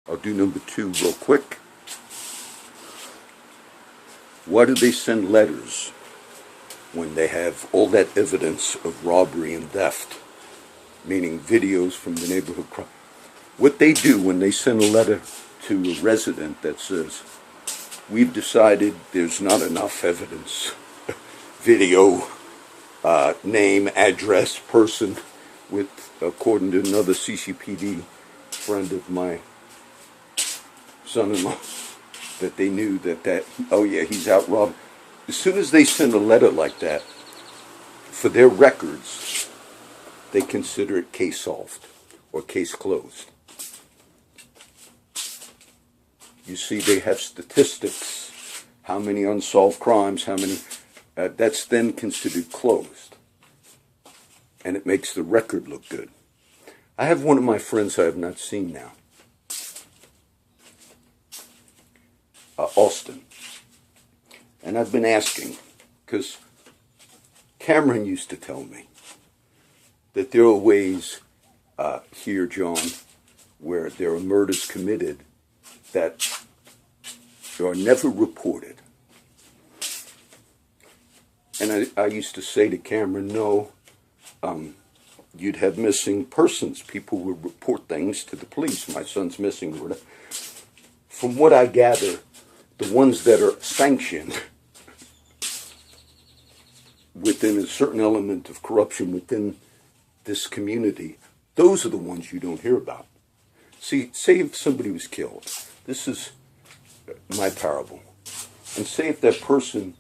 I'll do number 2 real quick. Why do they send letters when they have all that evidence of robbery and theft, meaning videos from the neighborhood crime? What they do when they send a letter to a resident that says, we've decided there's not enough evidence, video, name, address, person, with, according to another CCPD friend of my son-in-law, that they knew that, oh yeah, he's out robbing. As soon as they send a letter like that, for their records, they consider it case solved or case closed. You see, they have statistics, how many unsolved crimes, how many, that's then considered closed. And it makes the record look good. I have one of my friends I have not seen now, Austin. And I've been asking, because Cameron used to tell me that there are ways here, John, where there are murders committed that are never reported. And I used to say to Cameron, no, you'd have missing persons. People would report things to the police. My son's missing. From what I gather, the ones that are sanctioned within a certain element of corruption within this community, those are the ones you don't hear about. See, say if somebody was killed, this is my parable, and say if that person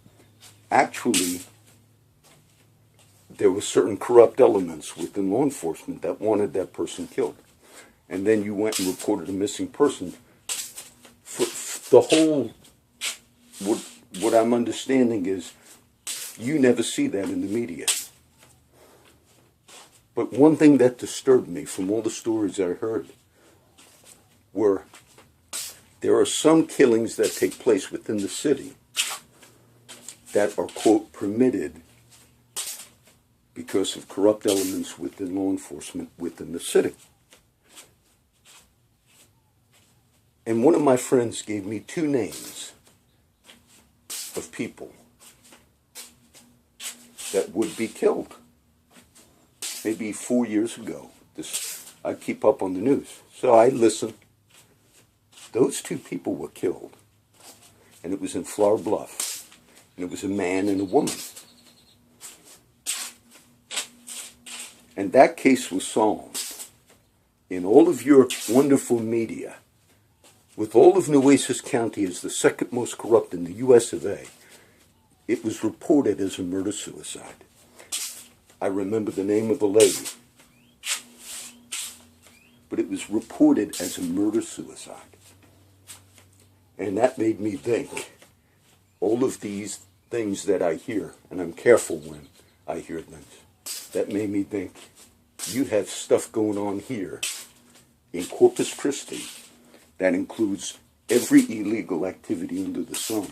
actually, there were certain corrupt elements within law enforcement that wanted that person killed, and then you went and reported a missing person. For the whole, what I'm understanding is, you never see that in the media. But one thing that disturbed me from all the stories I heard were there are some killings that take place within the city that are, quote, permitted because of corrupt elements within law enforcement within the city. And one of my friends gave me 2 names of people that would be killed. Maybe 4 years ago. I keep up on the news. So I listen. Those 2 people were killed. And it was in Flower Bluff. And it was a man and a woman. And that case was solved in all of your wonderful media, with all of Nueces County as the second most corrupt in the US of A. It was reported as a murder-suicide. I remember the name of the lady. But it was reported as a murder-suicide. And that made me think, all of these things that I hear, and I'm careful when I hear things, that made me think, you have stuff going on here in Corpus Christi that includes every illegal activity under the sun.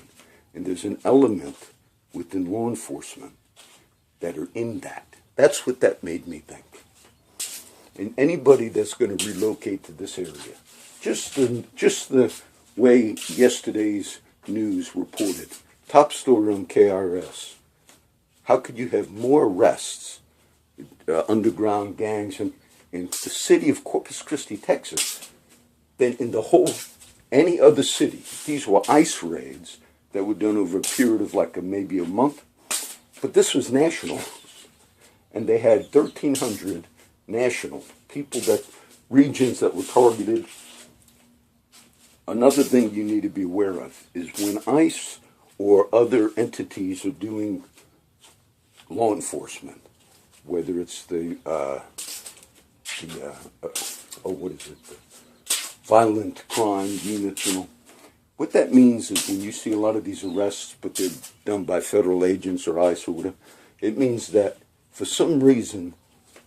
And there's an element within law enforcement that are in that. That's what that made me think. And anybody that's going to relocate to this area, just the way yesterday's news reported, top story on KRS, how could you have more arrests, underground gangs in the city of Corpus Christi, Texas, than in the whole, any other city? These were ICE raids that were done over a period of maybe a month. But this was national. And they had 1,300 national people, regions that were targeted. Another thing you need to be aware of is when ICE or other entities are doing law enforcement, whether it's the violent crime units and all. What that means is when you see a lot of these arrests, but they're done by federal agents or ICE or whatever, it means that for some reason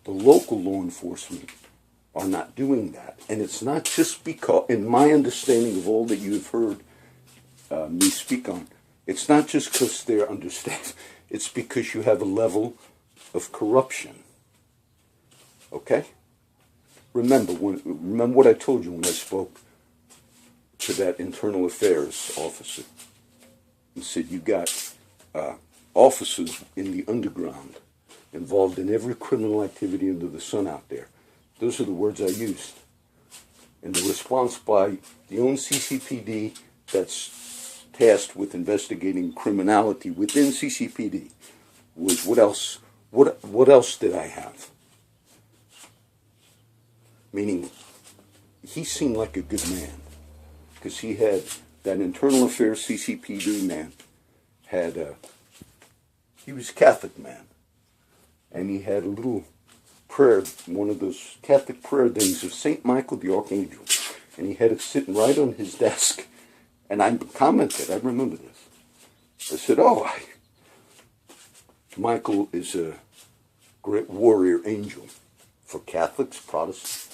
the local law enforcement are not doing that. And it's not just because, in my understanding of all that you've heard me speak on, it's not just because they're understaffed. It's because you have a level of corruption. Okay? Remember what I told you when I spoke to that internal affairs officer and said, you got officers in the underground involved in every criminal activity under the sun out there. Those are the words I used. And the response by the own CCPD that's tasked with investigating criminality within CCPD was, what else? What else did I have? Meaning, he seemed like a good man, because he had that internal affairs CCPD man he was a Catholic man, and he had a little prayer, one of those Catholic prayer things of St. Michael the Archangel, and he had it sitting right on his desk. And I commented, I remember this. I said, Michael is a great warrior angel for Catholics, Protestants.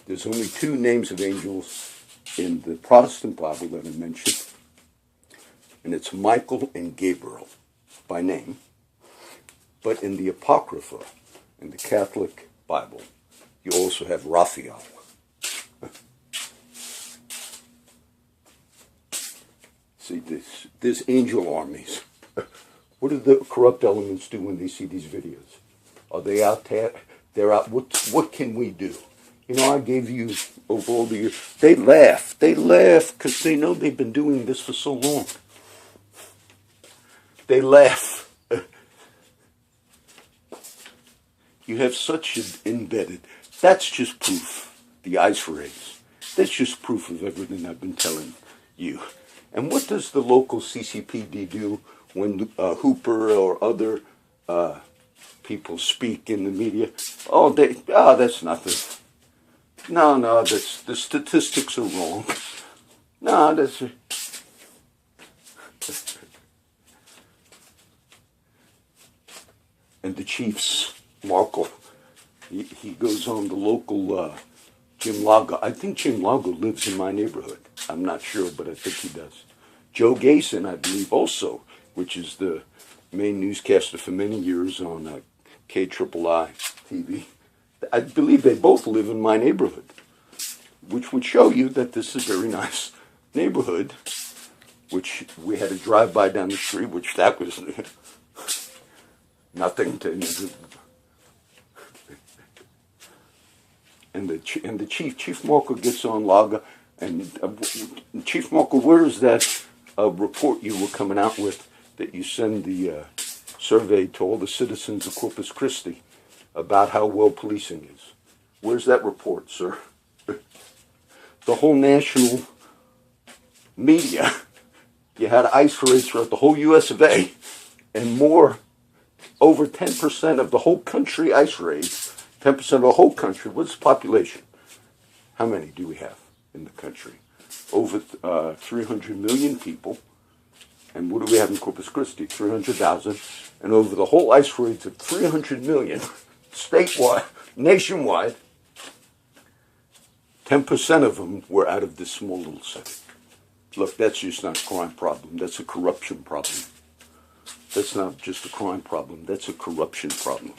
There's only two names of angels in the Protestant Bible that I mentioned, and it's Michael and Gabriel by name. But in the Apocrypha, in the Catholic Bible, you also have Raphael. See, there's angel armies. What do the corrupt elements do when they see these videos? Are they out there? They're out. What can we do? You know, I gave you over all the years. They laugh. They laugh because they know they've been doing this for so long. They laugh. You have such an embedded. That's just proof. The ice rays. That's just proof of everything I've been telling you. And what does the local CCPD do when Hooper or other people speak in the media? That's nothing. No, the statistics are wrong. No, that's... And the chiefs, Markle, he goes on the local Jim Lago. I think Jim Lago lives in my neighborhood. I'm not sure, but I think he does. Joe Gason, I believe, also, which is the main newscaster for many years on KIII TV. I believe they both live in my neighborhood, which would show you that this is a very nice neighborhood, which we had a drive-by down the street, which that was nothing to... And the Chief Markle gets on Laga, and Chief Markle, where is that report you were coming out with that you send the survey to all the citizens of Corpus Christi about how well policing is? Where's that report, sir? The whole national media, you had ice raids throughout the whole US of A, and more, over 10% of the whole country ice raids. 10% of the whole country. What's the population? How many do we have in the country? Over 300 million people. And what do we have in Corpus Christi? 300,000. And over the whole ice raids of 300 million, statewide, nationwide, 10% of them were out of this small little city. Look, that's just not a crime problem. That's a corruption problem. That's not just a crime problem. That's a corruption problem.